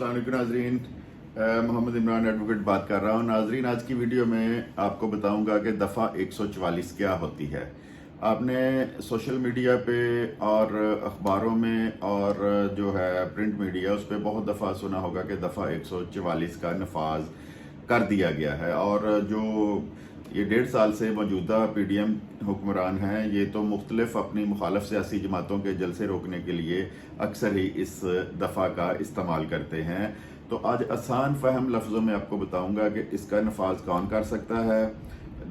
अस्सलाम वालेकुम नाजरीन। मोहम्मद इमरान एडवोकेट बात कर रहा हूँ। नाजरीन, आज की वीडियो में आपको बताऊंगा कि दफ़ा 144 क्या होती है। आपने सोशल मीडिया पे और अखबारों में और जो है प्रिंट मीडिया उस पर बहुत दफ़ा सुना होगा कि दफ़ा 144 का नफाज कर दिया गया है। और जो ये 1.5 साल से मौजूदा PDM हुक्मरान हैं, ये तो मुख्तलिफ अपनी मुखालफ सियासी जमातों के जलसे रोकने के लिए अक्सर ही इस दफ़ा का इस्तेमाल करते हैं। तो आज आसान फहम लफ्ज़ों में आपको बताऊंगा कि इसका नफाज कौन कर सकता है,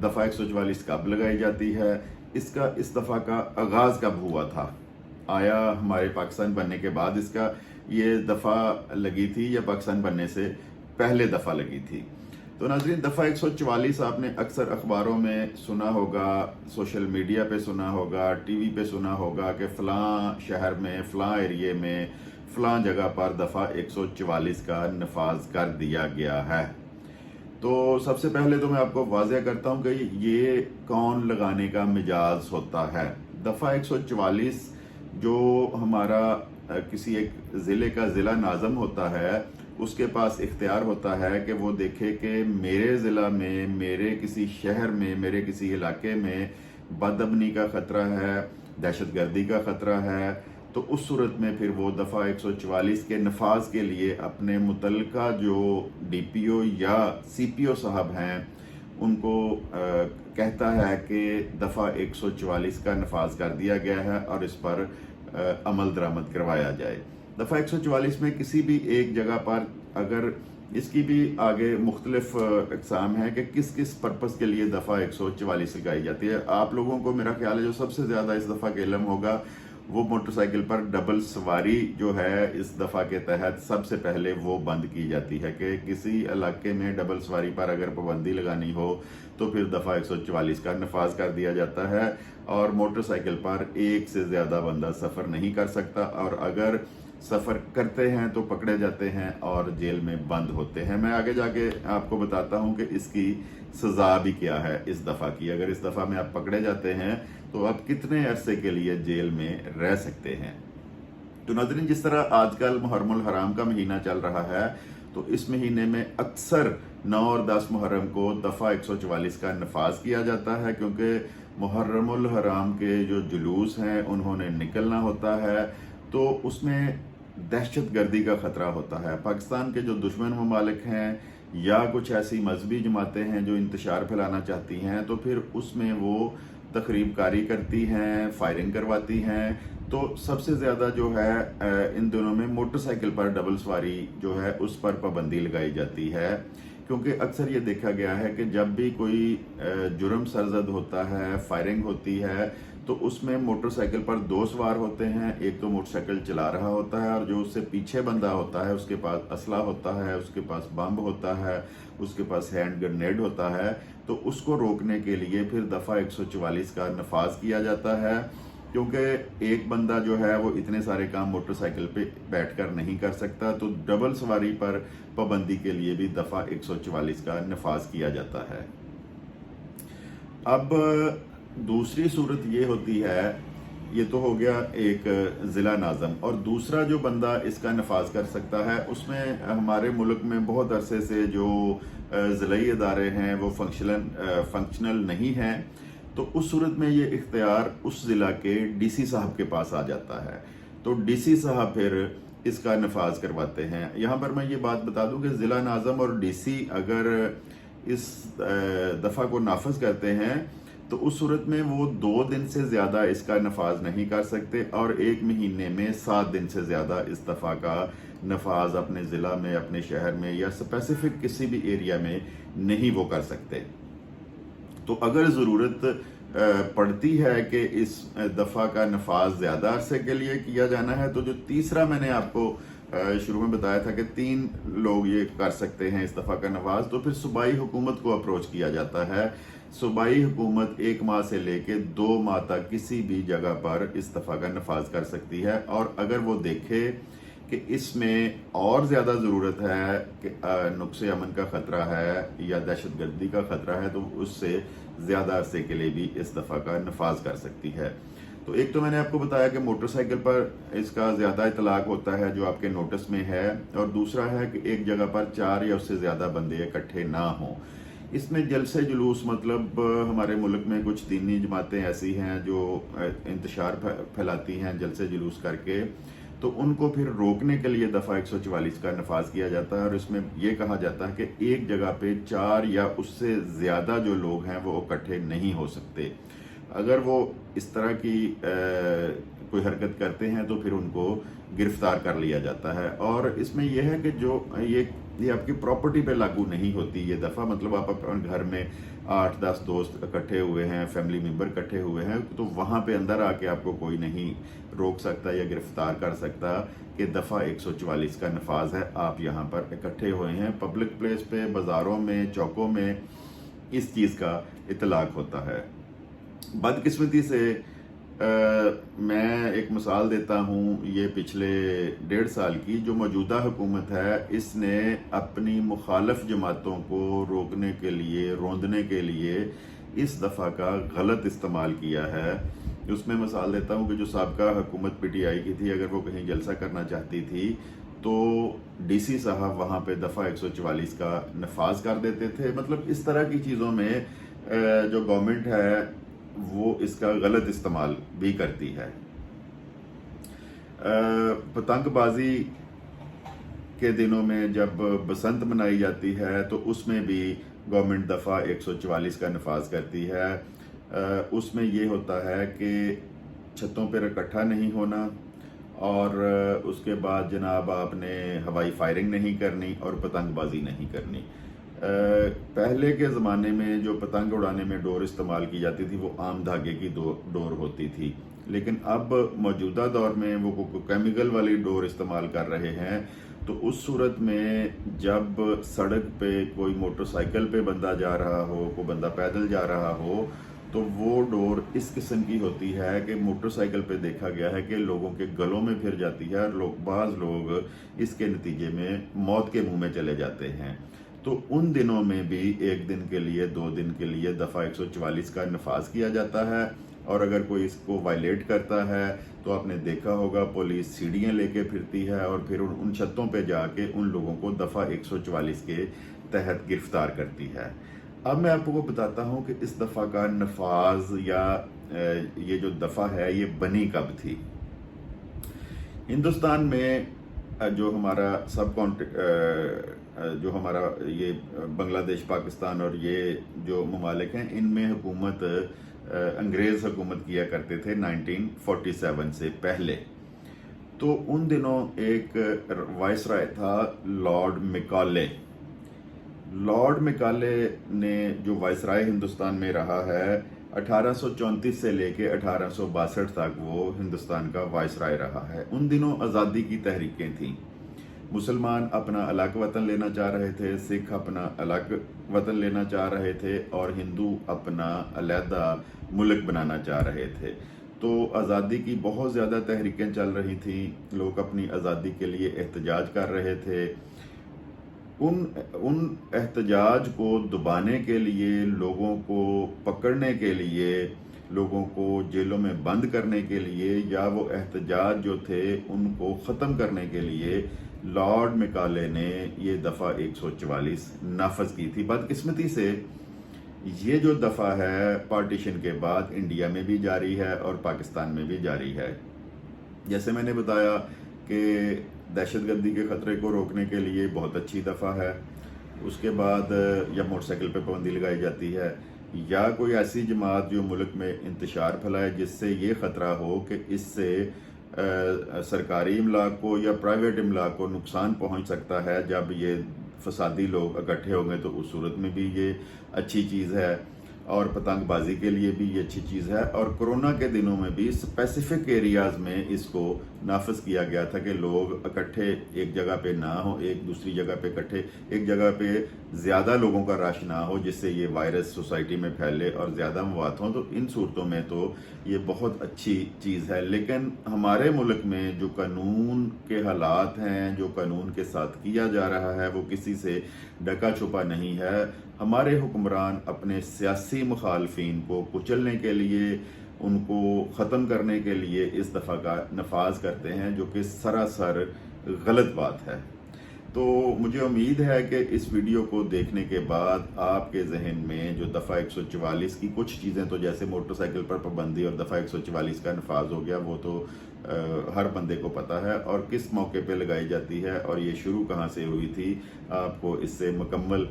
दफ़ा 144 कब लगाई जाती है, इसका इस दफ़ा का आगाज़ कब हुआ था, आया हमारे पाकिस्तान बनने के बाद इसका ये दफ़ा लगी थी या पाकिस्तान बनने से पहले दफ़ा लगी थी। तो नाज़रीन, दफ़ा 144 आपने अक्सर अखबारों में सुना होगा, सोशल मीडिया पे सुना होगा, TV पे सुना होगा कि फ़लाँ शहर में, फ़लाँ एरिए में, फ़लाँ जगह पर दफ़ा 144 का नफाज कर दिया गया है। तो सबसे पहले तो मैं आपको वाज़ेह करता हूँ कि ये कौन लगाने का मिजाज होता है। दफ़ा 144 जो हमारा किसी एक ज़िले का ज़िला नाज़म होता है, उसके पास इख्तियार होता है कि वो देखे कि मेरे ज़िला में, मेरे किसी शहर में, मेरे किसी इलाके में बदअमनी का ख़तरा है, दहशतगर्दी का ख़तरा है। तो उस सूरत में फिर वो दफ़ा 144 के नफाज के लिए अपने मुतल्लिका जो DPO या CPO साहब हैं उनको कहता है कि दफ़ा 144 का नफाज कर दिया गया है और इस पर अमल दरामद करवाया जाए। दफ़ा 144 में किसी भी एक जगह पर, अगर इसकी भी आगे मुख्तलिफ अक़साम है कि किस किस पर्पज़ के लिए दफ़ा 144 लगाई जाती है। आप लोगों को मेरा ख्याल है जो सबसे ज़्यादा इस दफ़ा का इल्म होगा वो मोटरसाइकिल पर डबल सवारी जो है इस दफ़ा के तहत सबसे पहले वो बंद की जाती है कि किसी इलाके में डबल सवारी पर अगर पाबंदी लगानी हो तो फिर दफ़ा 144 का नफाज कर दिया जाता है और मोटरसाइकिल पर एक से ज़्यादा बंदा सफ़र नहीं कर सकता, और अगर सफ़र करते हैं तो पकड़े जाते हैं और जेल में बंद होते हैं। मैं आगे जाके आपको बताता हूं कि इसकी सज़ा भी क्या है इस दफ़ा की। अगर इस दफ़ा में आप पकड़े जाते हैं तो आप कितने अरसे के लिए जेल में रह सकते हैं। तो नाज़रीन, जिस तरह आजकल मुहर्रमुल हराम का महीना चल रहा है, तो इस महीने में अक्सर 9 और 10 मुहर्रम को दफ़ा 144 का नफाज किया जाता है, क्योंकि मुहर्रमुल हराम के जो जुलूस हैं उन्होंने निकलना होता है, तो उसमें दहशत गर्दी का ख़तरा होता है। पाकिस्तान के जो दुश्मन ममालिक हैं या कुछ ऐसी मजहबी जमातें हैं जो इंतशार फैलाना चाहती हैं, तो फिर उसमें वो तकरीब कारी करती हैं, फायरिंग करवाती हैं। तो सबसे ज़्यादा जो है इन दिनों में मोटरसाइकिल पर डबल सवारी जो है उस पर पाबंदी लगाई जाती है, क्योंकि अक्सर ये देखा गया है कि जब भी कोई जुर्म सरजद होता है, फायरिंग होती है, तो उसमें मोटरसाइकिल पर 2 सवार होते हैं। एक तो मोटरसाइकिल चला रहा होता है और जो उससे पीछे बंदा होता है उसके पास असला होता है, उसके पास बम होता है, उसके पास हैंड ग्रेनेड होता है। तो उसको रोकने के लिए फिर दफ़ा 144 का नफाज किया जाता है, क्योंकि एक बंदा जो है वो इतने सारे काम मोटरसाइकिल पे बैठकर नहीं कर सकता। तो डबल सवारी पर पाबंदी के लिए भी दफ़ा 144 का नफाज किया जाता है। अब दूसरी सूरत ये होती है, ये तो हो गया एक ज़िला नाज़म, और दूसरा जो बंदा इसका नफाज कर सकता है उसमें हमारे मुल्क में बहुत अरसे से जो ज़िलाई इदारे हैं वो फंक्शनल नहीं हैं। तो उस सूरत में ये इख्तियार उस ज़िला के DC साहब के पास आ जाता है। तो DC साहब फिर इसका नफाज करवाते हैं। यहाँ पर मैं ये बात बता दूं कि ज़िला नाज़म और DC अगर इस दफ़ा को नाफज करते हैं तो उस सूरत में वो 2 दिन से ज़्यादा इसका नफाज नहीं कर सकते, और 1 महीने में 7 दिन से ज़्यादा इस दफ़ा का नफाज अपने ज़िला में, अपने शहर में या स्पेसिफिक किसी भी एरिया में नहीं वो कर सकते। तो अगर ज़रूरत पड़ती है कि इस दफ़ा का नफाज ज़्यादा अरसे के लिए किया जाना है, तो जो तीसरा मैंने आपको शुरू में बताया था कि 3 लोग ये कर सकते हैं इस दफ़ा का नफाज, तो फिर सूबाई हुकूमत को अप्रोच किया जाता है। सूबाई हुकूमत 1 माह से लेके 2 माह तक किसी भी जगह पर इस दफ़ा का नफाज कर सकती है, और अगर वो देखे कि इसमें और ज़्यादा ज़रूरत है कि नुक्से अमन का ख़तरा है या दहशतगर्दी का ख़तरा है, तो उससे ज़्यादा अरसे के लिए भी इस दफ़ा का नफाज कर सकती है। تو ایک تو میں نے آپ کو بتایا کہ موٹر سائیکل پر اس کا زیادہ اطلاق ہوتا ہے جو آپ کے نوٹس میں ہے، اور دوسرا ہے کہ ایک جگہ پر 4 یا اس سے زیادہ بندے اکٹھے نہ ہوں۔ اس میں جلسے جلوس مطلب ہمارے ملک میں کچھ دینی جماعتیں ایسی ہیں جو انتشار پھیلاتی ہیں جلسے جلوس کر کے، تو ان کو پھر روکنے کے لیے دفعہ 144 کا نفاذ کیا جاتا ہے، اور اس میں یہ کہا جاتا ہے کہ ایک جگہ پہ 4 یا اس سے زیادہ جو لوگ ہیں وہ اکٹھے نہیں ہو سکتے۔ اگر وہ اس طرح کی کوئی حرکت کرتے ہیں تو پھر ان کو گرفتار کر لیا جاتا ہے۔ اور اس میں یہ ہے کہ جو یہ آپ کی پراپرٹی پہ لاگو نہیں ہوتی یہ دفعہ، مطلب آپ اپنے گھر میں 8-10 دوست اکٹھے ہوئے ہیں، فیملی ممبر اکٹھے ہوئے ہیں، تو وہاں پہ اندر آ کے آپ کو کوئی نہیں روک سکتا یا گرفتار کر سکتا کہ دفعہ 144 کا نفاذ ہے، آپ یہاں پر اکٹھے ہوئے ہیں۔ پبلک پلیس پہ، بازاروں میں، چوکوں میں اس چیز کا اطلاق ہوتا ہے۔ بدقسمتی سے میں ایک مثال دیتا ہوں، یہ پچھلے 1.5 سال کی جو موجودہ حکومت ہے، اس نے اپنی مخالف جماعتوں کو روکنے کے لیے، روندنے کے لیے اس دفعہ کا غلط استعمال کیا ہے۔ اس میں مثال دیتا ہوں کہ جو سابقہ حکومت پی ٹی آئی کی تھی، اگر وہ کہیں جلسہ کرنا چاہتی تھی تو ڈی سی صاحب وہاں پہ دفعہ 144 کا نفاذ کر دیتے تھے۔ مطلب اس طرح کی چیزوں میں جو گورنمنٹ ہے وہ اس کا غلط استعمال بھی کرتی ہے۔ پتنگ بازی کے دنوں میں جب بسنت منائی جاتی ہے تو اس میں بھی گورنمنٹ دفعہ 144 کا نفاذ کرتی ہے۔ اس میں یہ ہوتا ہے کہ چھتوں پر اکٹھا نہیں ہونا، اور اس کے بعد جناب آپ نے ہوائی فائرنگ نہیں کرنی اور پتنگ بازی نہیں کرنی۔ پہلے کے زمانے میں جو پتنگ اڑانے میں ڈور استعمال کی جاتی تھی وہ عام دھاگے کی ڈور ہوتی تھی، لیکن اب موجودہ دور میں وہ کیمیکل والی ڈور استعمال کر رہے ہیں۔ تو اس صورت میں جب سڑک پہ کوئی موٹر سائیکل پہ بندہ جا رہا ہو، کوئی بندہ پیدل جا رہا ہو، تو وہ ڈور اس قسم کی ہوتی ہے کہ موٹر سائیکل پہ دیکھا گیا ہے کہ لوگوں کے گلوں میں پھر جاتی ہے، اور بعض لوگ اس کے نتیجے میں موت کے منہ میں چلے جاتے ہیں۔ تو ان دنوں میں بھی 1 دن کے لیے، 2 دن کے لیے دفعہ 144 کا نفاذ کیا جاتا ہے، اور اگر کوئی اس کو وائلیٹ کرتا ہے تو آپ نے دیکھا ہوگا پولیس سیڑھیاں لے کے پھرتی ہے اور پھر ان چھتوں پہ جا کے ان لوگوں کو دفعہ 144 کے تحت گرفتار کرتی ہے۔ اب میں آپ کو بتاتا ہوں کہ اس دفعہ کا نفاذ یا یہ جو دفعہ ہے یہ بنی کب تھی۔ ہندوستان میں جو ہمارا جو ہمارا یہ بنگلہ دیش، پاکستان اور یہ جو ممالک ہیں، ان میں حکومت انگریز حکومت کیا کرتے تھے 1947 سے پہلے۔ تو ان دنوں ایک وائس رائے تھا لارڈ میکالے۔ لارڈ میکالے نے جو وائس رائے ہندوستان میں رہا ہے 1834 سے لے کے 1862 تک وہ ہندوستان کا وائس رائے رہا ہے۔ ان دنوں آزادی کی تحریکیں تھیں، مسلمان اپنا الگ وطن لینا چاہ رہے تھے، سکھ اپنا الگ وطن لینا چاہ رہے تھے، اور ہندو اپنا علیحدہ ملک بنانا چاہ رہے تھے۔ تو آزادی کی بہت زیادہ تحریکیں چل رہی تھیں، لوگ اپنی آزادی کے لیے احتجاج کر رہے تھے۔ ان احتجاج کو دبانے کے لیے، لوگوں کو پکڑنے کے لیے، لوگوں کو جیلوں میں بند کرنے کے لیے، یا وہ احتجاج جو تھے ان کو ختم کرنے کے لیے لارڈ میکالے نے یہ دفعہ 144 نافذ کی تھی۔ بدقسمتی سے یہ جو دفعہ ہے پارٹیشن کے بعد انڈیا میں بھی جاری ہے اور پاکستان میں بھی جاری ہے۔ جیسے میں نے بتایا کہ دہشت گردی کے خطرے کو روکنے کے لیے بہت اچھی دفعہ ہے۔ اس کے بعد یا موٹر سائیکل پہ پابندی لگائی جاتی ہے، یا کوئی ایسی جماعت جو ملک میں انتشار پھیلائے جس سے یہ خطرہ ہو کہ اس سے سرکاری املاک کو یا پرائیویٹ املاک کو نقصان پہنچ سکتا ہے۔ جب یہ فسادی لوگ اکٹھے ہوں گے تو اس صورت میں بھی یہ اچھی چیز ہے، اور پتنگ بازی کے لیے بھی یہ اچھی چیز ہے۔ اور کرونا کے دنوں میں بھی اسپیسیفک ایریاز میں اس کو نافذ کیا گیا تھا کہ لوگ اکٹھے ایک جگہ پہ نہ ہوں، ایک دوسری جگہ پہ اکٹھے، ایک جگہ پہ زیادہ لوگوں کا رش نہ ہو جس سے یہ وائرس سوسائٹی میں پھیلے اور زیادہ موات ہوں۔ تو ان صورتوں میں تو یہ بہت اچھی چیز ہے، لیکن ہمارے ملک میں جو قانون کے حالات ہیں، جو قانون کے ساتھ کیا جا رہا ہے، وہ کسی سے ڈھکا چھپا نہیں ہے۔ ہمارے حکمران اپنے سیاسی مخالفین کو کچلنے کے لیے، उनको ख़त्म करने के लिए इस दफ़ा का नफाज करते हैं, जो कि सरासर गलत बात है। तो मुझे उम्मीद है कि इस वीडियो को देखने के बाद आपके जहन में जो दफ़ा 144 की कुछ चीज़ें, तो जैसे मोटरसाइकिल पर पाबंदी और दफ़ा 144 का नफाज हो गया, वो तो हर बंदे को पता है, और किस मौके पे लगाई जाती है और ये शुरू कहाँ से हुई थी, आपको इससे मुकम्मल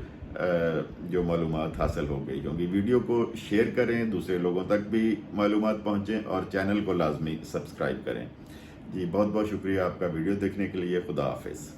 जो मालूमात हासिल हो गई होंगी। वीडियो को शेयर करें, दूसरे लोगों तक भी मालूमात पहुँचें, और चैनल को लाजमी सब्सक्राइब करें। जी बहुत बहुत शुक्रिया आपका वीडियो देखने के लिए। खुदा हाफिज़।